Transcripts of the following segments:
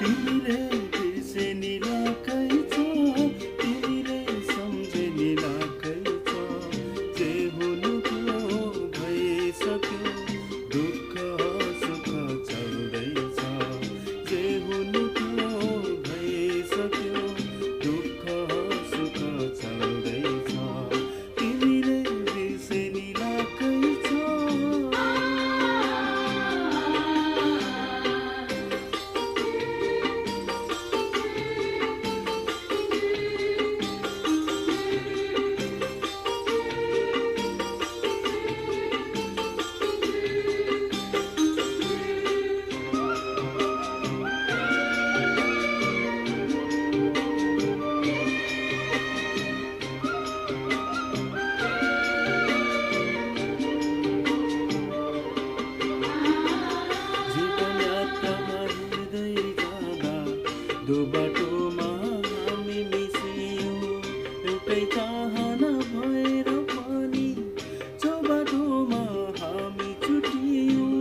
तिमीले बिर्सेनी लाकै छ, तिमीले सम्झेनी लाकै छ। जे हुनु थियो भइसक्यो, दुःख सुख चल्दैछ। जे हुनु थियो भइसक्यो, दुःख सुख चल्दैछ। तिमीले बिर्सेनी लाकै छ। जीवन यात्रामा हिँड्दै जाँदा दो बाटोमा हामी मिसियौँ। एउटै चाहना भएर पनि जो बाटोमा हामी छुटियौँ।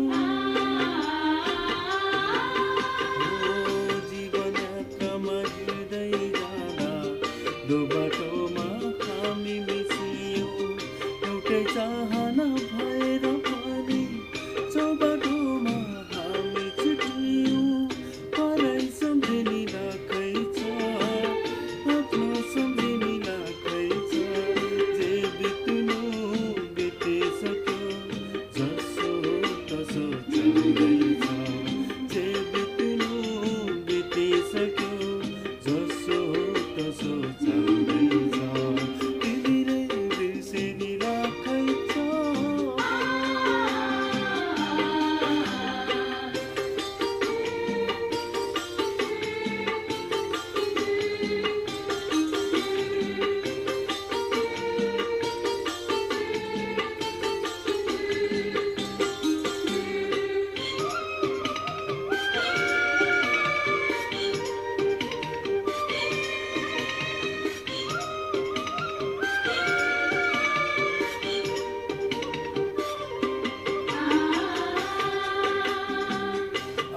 जीवन यात्रामा हिँड्दै जाँदा दो बाटोमा हामी मिसियौँ। एउटै चाहना भएर पनि जो बाटोमा हामी छुटियौँ। पराई सम्झिनी लाकै छ, आफ्नो सम्झिनी लाकै छ। जे बित्नु बितिसक्यो, जसो तसो चल्दैछ। जे बित्नु बितिसक्यो, जसो तसो चल्दैछ। तिमीले बिर्सेनी लाकै छ।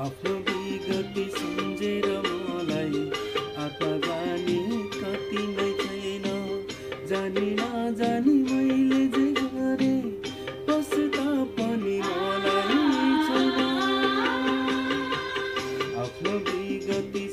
आफ्नो विगति सम्झेर मलाई आत्मा जाने कति नै छैन। जानी नजानी मैले जे गरेँ पस्ता पनि मलाई छैन। आफ्नो विगति